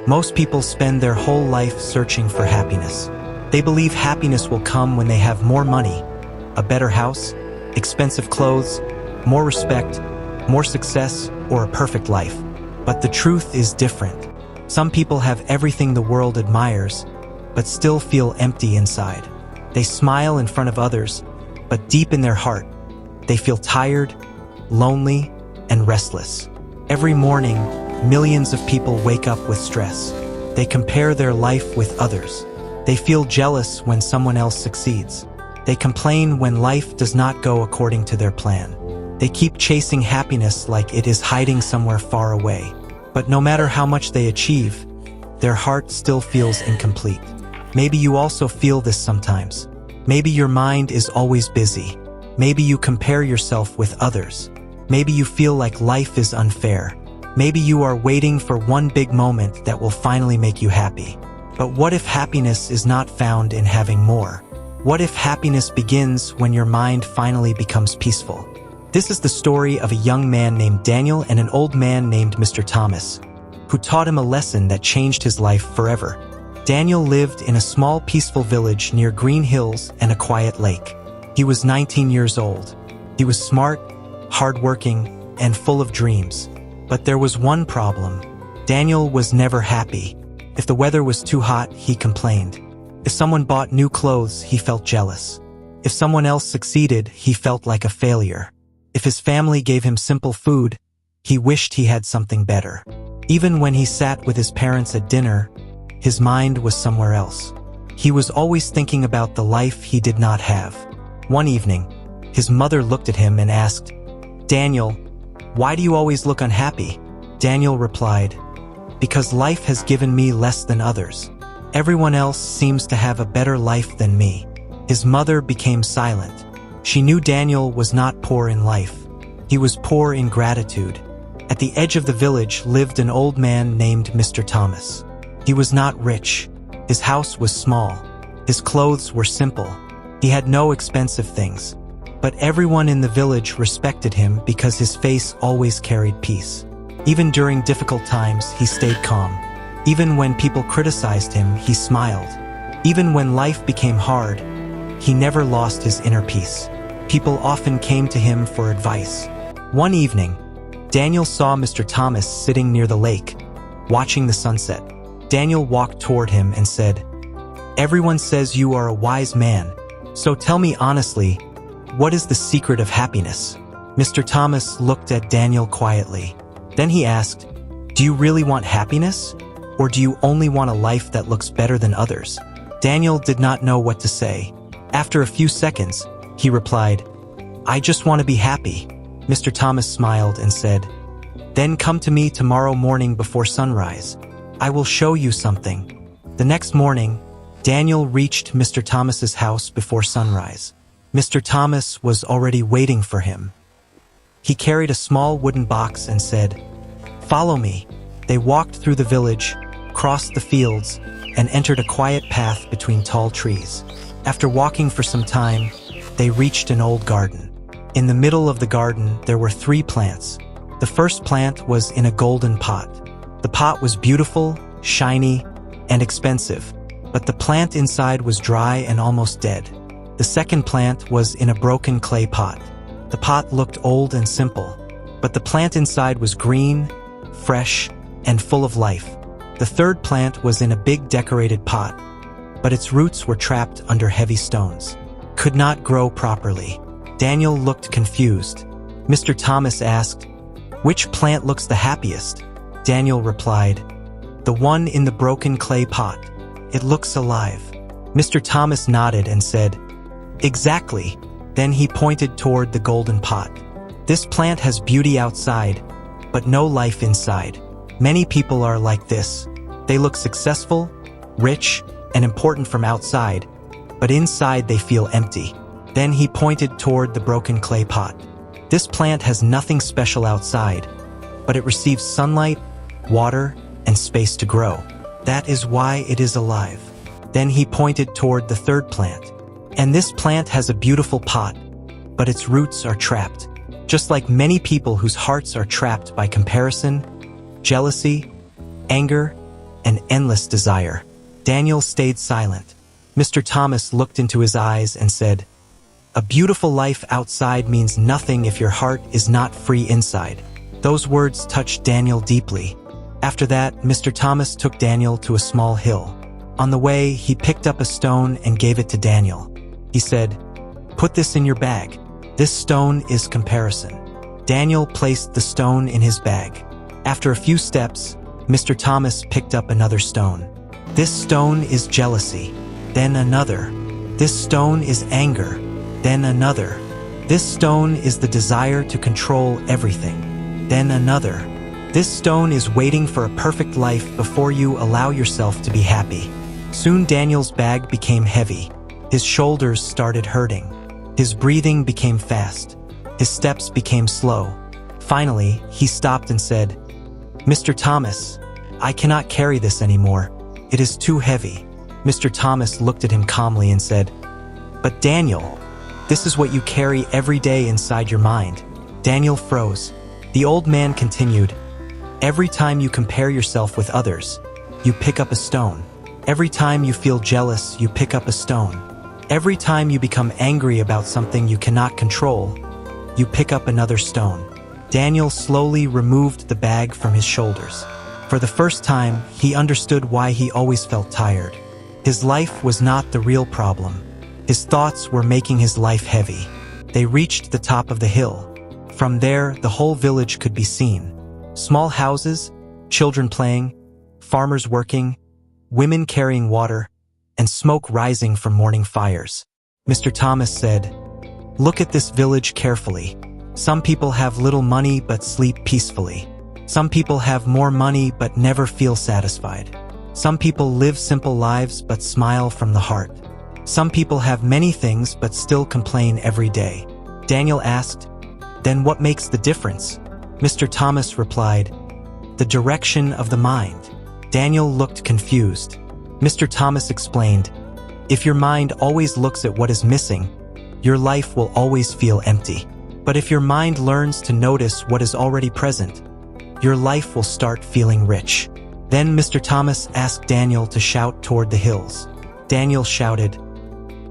Most people spend their whole life searching for happiness. They believe happiness will come when they have more money, a better house, expensive clothes, more respect, more success, or a perfect life. But the truth is different. Some people have everything the world admires, but still feel empty inside. They smile in front of others, but deep in their heart, they feel tired, lonely, and restless. Every morning, millions of people wake up with stress. They compare their life with others. They feel jealous when someone else succeeds. They complain when life does not go according to their plan. They keep chasing happiness like it is hiding somewhere far away. But no matter how much they achieve, their heart still feels incomplete. Maybe you also feel this sometimes. Maybe your mind is always busy. Maybe you compare yourself with others. Maybe you feel like life is unfair. Maybe you are waiting for one big moment that will finally make you happy. But what if happiness is not found in having more? What if happiness begins when your mind finally becomes peaceful? This is the story of a young man named Daniel and an old man named Mr. Thomas, who taught him a lesson that changed his life forever. Daniel lived in a small, peaceful village near green hills and a quiet lake. He was 19 years old. He was smart, hardworking, and full of dreams. But there was one problem. Daniel was never happy. If the weather was too hot, he complained. If someone bought new clothes, he felt jealous. If someone else succeeded, he felt like a failure. If his family gave him simple food, he wished he had something better. Even when he sat with his parents at dinner, his mind was somewhere else. He was always thinking about the life he did not have. One evening, his mother looked at him and asked, "Daniel, why do you always look unhappy?" Daniel replied, "Because life has given me less than others. Everyone else seems to have a better life than me." His mother became silent. She knew Daniel was not poor in life. He was poor in gratitude. At the edge of the village lived an old man named Mr. Thomas. He was not rich. His house was small. His clothes were simple. He had no expensive things. But everyone in the village respected him because his face always carried peace. Even during difficult times, he stayed calm. Even when people criticized him, he smiled. Even when life became hard, he never lost his inner peace. People often came to him for advice. One evening, Daniel saw Mr. Thomas sitting near the lake, watching the sunset. Daniel walked toward him and said, "Everyone says you are a wise man, so tell me honestly, what is the secret of happiness?" Mr. Thomas looked at Daniel quietly. Then he asked, "Do you really want happiness? Or do you only want a life that looks better than others?" Daniel did not know what to say. After a few seconds, he replied, "I just want to be happy." Mr. Thomas smiled and said, "Then come to me tomorrow morning before sunrise. I will show you something." The next morning, Daniel reached Mr. Thomas's house before sunrise. Mr. Thomas was already waiting for him. He carried a small wooden box and said, "Follow me." They walked through the village, crossed the fields, and entered a quiet path between tall trees. After walking for some time, they reached an old garden. In the middle of the garden, there were 3 plants. The first plant was in a golden pot. The pot was beautiful, shiny, and expensive, but the plant inside was dry and almost dead. The second plant was in a broken clay pot. The pot looked old and simple, but the plant inside was green, fresh, and full of life. The third plant was in a big decorated pot, but its roots were trapped under heavy stones, could not grow properly. Daniel looked confused. Mr. Thomas asked, "Which plant looks the happiest?" Daniel replied, "The one in the broken clay pot. It looks alive." Mr. Thomas nodded and said, "Exactly." Then he pointed toward the golden pot. "This plant has beauty outside, but no life inside. Many people are like this. They look successful, rich, and important from outside, but inside they feel empty." Then he pointed toward the broken clay pot. "This plant has nothing special outside, but it receives sunlight, water, and space to grow. That is why it is alive." Then he pointed toward the third plant. "And this plant has a beautiful pot, but its roots are trapped. Just like many people whose hearts are trapped by comparison, jealousy, anger, and endless desire. Daniel stayed silent. Mr. Thomas looked into his eyes and said, "A beautiful life outside means nothing if your heart is not free inside." Those words touched Daniel deeply. After that, Mr. Thomas took Daniel to a small hill. On the way, he picked up a stone and gave it to Daniel. He said, "Put this in your bag. This stone is comparison." Daniel placed the stone in his bag. After a few steps, Mr. Thomas picked up another stone. "This stone is jealousy." Then another. "This stone is anger." Then another. "This stone is the desire to control everything." Then another. "This stone is waiting for a perfect life before you allow yourself to be happy." Soon Daniel's bag became heavy. His shoulders started hurting. His breathing became fast. His steps became slow. Finally, he stopped and said, "Mr. Thomas, I cannot carry this anymore. It is too heavy." Mr. Thomas looked at him calmly and said, "But Daniel, this is what you carry every day inside your mind." Daniel froze. The old man continued, "Every time you compare yourself with others, you pick up a stone. Every time you feel jealous, you pick up a stone. Every time you become angry about something you cannot control, you pick up another stone." Daniel slowly removed the bag from his shoulders. For the first time, he understood why he always felt tired. His life was not the real problem. His thoughts were making his life heavy. They reached the top of the hill. From there, the whole village could be seen. Small houses, children playing, farmers working, women carrying water, and smoke rising from morning fires. Mr. Thomas said, "Look at this village carefully. Some people have little money but sleep peacefully. Some people have more money but never feel satisfied. Some people live simple lives but smile from the heart. Some people have many things but still complain every day." Daniel asked, "Then what makes the difference?" Mr. Thomas replied, "The direction of the mind." Daniel looked confused. Mr. Thomas explained, "If your mind always looks at what is missing, your life will always feel empty. But if your mind learns to notice what is already present, your life will start feeling rich." Then Mr. Thomas asked Daniel to shout toward the hills. Daniel shouted,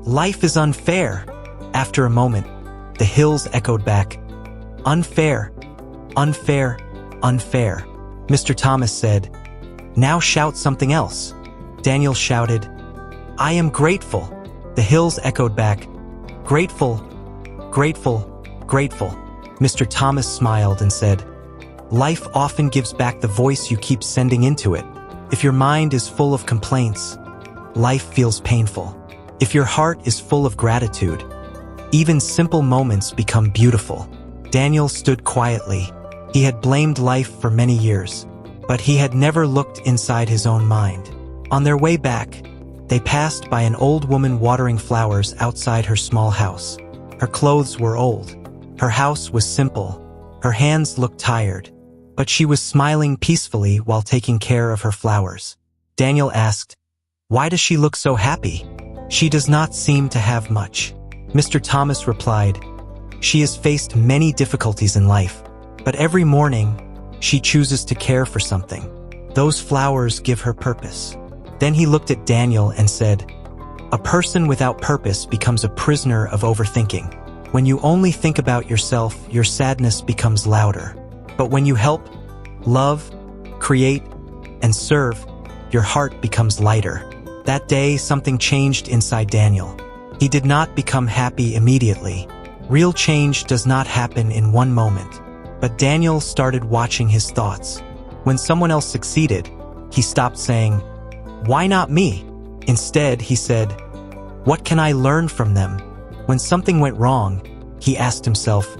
"Life is unfair." After a moment, the hills echoed back, "Unfair, unfair, unfair." Mr. Thomas said, "Now shout something else." Daniel shouted, "I am grateful." The hills echoed back, "Grateful, grateful, grateful." Mr. Thomas smiled and said, "Life often gives back the voice you keep sending into it. If your mind is full of complaints, life feels painful. If your heart is full of gratitude, even simple moments become beautiful." Daniel stood quietly. He had blamed life for many years, but he had never looked inside his own mind. On their way back, they passed by an old woman watering flowers outside her small house. Her clothes were old. Her house was simple. Her hands looked tired, but she was smiling peacefully while taking care of her flowers. Daniel asked, "Why does she look so happy? She does not seem to have much." Mr. Thomas replied, "She has faced many difficulties in life, but every morning, she chooses to care for something. Those flowers give her purpose." Then he looked at Daniel and said, "A person without purpose becomes a prisoner of overthinking. When you only think about yourself, your sadness becomes louder. But when you help, love, create, and serve, your heart becomes lighter." That day, something changed inside Daniel. He did not become happy immediately. Real change does not happen in one moment. But Daniel started watching his thoughts. When someone else succeeded, he stopped saying, "Why not me?" Instead, he said, "What can I learn from them?" When something went wrong, he asked himself,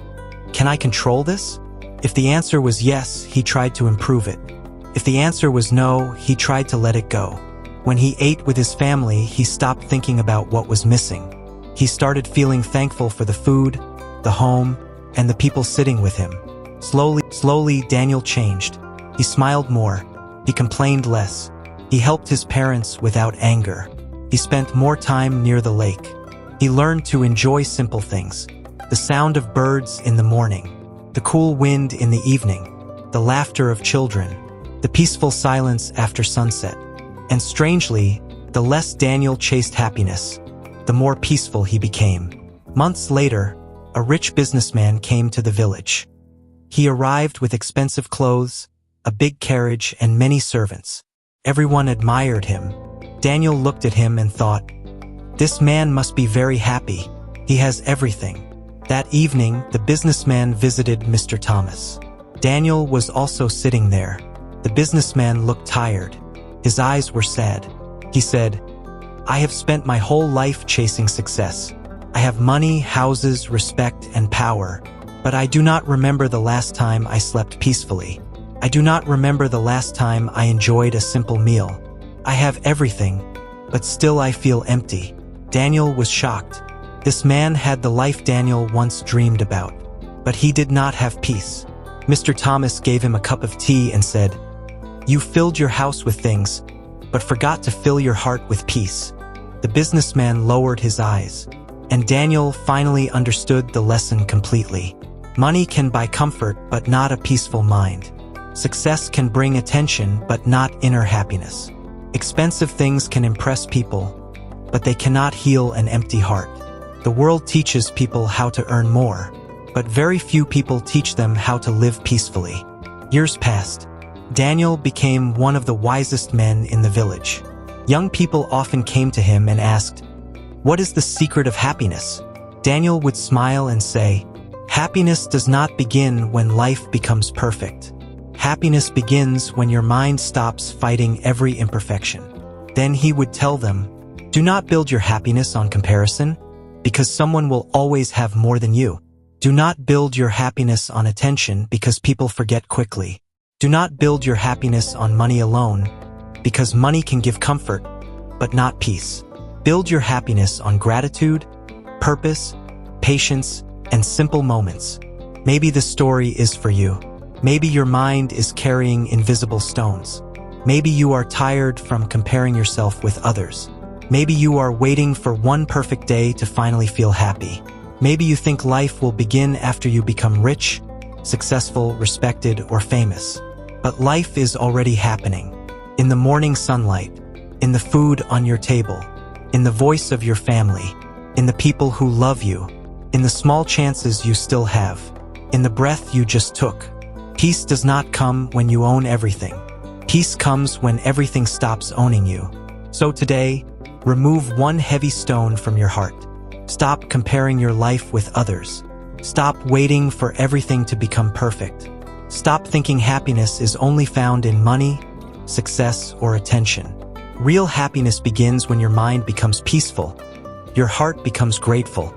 "Can I control this?" If the answer was yes, he tried to improve it. If the answer was no, he tried to let it go. When he ate with his family, he stopped thinking about what was missing. He started feeling thankful for the food, the home, and the people sitting with him. Slowly, Daniel changed. He smiled more. He complained less. He helped his parents without anger. He spent more time near the lake. He learned to enjoy simple things. The sound of birds in the morning, the cool wind in the evening, the laughter of children. the peaceful silence after sunset. And strangely, the less Daniel chased happiness, the more peaceful he became. Months later, a rich businessman came to the village. He arrived with expensive clothes, a big carriage, and many servants. Everyone admired him. Daniel looked at him and thought, "This man must be very happy. He has everything." That evening, the businessman visited Mr. Thomas. Daniel was also sitting there. The businessman looked tired. His eyes were sad. He said, "I have spent my whole life chasing success. I have money, houses, respect, and power. But I do not remember the last time I slept peacefully. I do not remember the last time I enjoyed a simple meal. I have everything, but still I feel empty." Daniel was shocked. This man had the life Daniel once dreamed about, but he did not have peace. Mr. Thomas gave him a cup of tea and said, "You filled your house with things, but forgot to fill your heart with peace." The businessman lowered his eyes, and Daniel finally understood the lesson completely. Money can buy comfort, but not a peaceful mind. Success can bring attention, but not inner happiness. Expensive things can impress people, but they cannot heal an empty heart. The world teaches people how to earn more, but very few people teach them how to live peacefully. Years passed. Daniel became one of the wisest men in the village. Young people often came to him and asked, "What is the secret of happiness?" Daniel would smile and say, "Happiness does not begin when life becomes perfect. Happiness begins when your mind stops fighting every imperfection." Then he would tell them, "Do not build your happiness on comparison, because someone will always have more than you. Do not build your happiness on attention, because people forget quickly. Do not build your happiness on money alone, because money can give comfort, but not peace. Build your happiness on gratitude, purpose, patience, and simple moments." Maybe the story is for you. Maybe your mind is carrying invisible stones. Maybe you are tired from comparing yourself with others. Maybe you are waiting for one perfect day to finally feel happy. Maybe you think life will begin after you become rich, successful, respected, or famous. But life is already happening. In the morning sunlight, in the food on your table, in the voice of your family, in the people who love you, in the small chances you still have, in the breath you just took. Peace does not come when you own everything. Peace comes when everything stops owning you. So today, remove one heavy stone from your heart. Stop comparing your life with others. Stop waiting for everything to become perfect. Stop thinking happiness is only found in money, success, or attention. Real happiness begins when your mind becomes peaceful, your heart becomes grateful,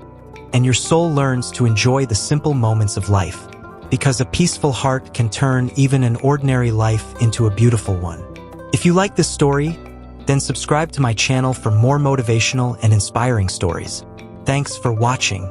and your soul learns to enjoy the simple moments of life. Because a peaceful heart can turn even an ordinary life into a beautiful one. If you like this story, then subscribe to my channel for more motivational and inspiring stories. Thanks for watching.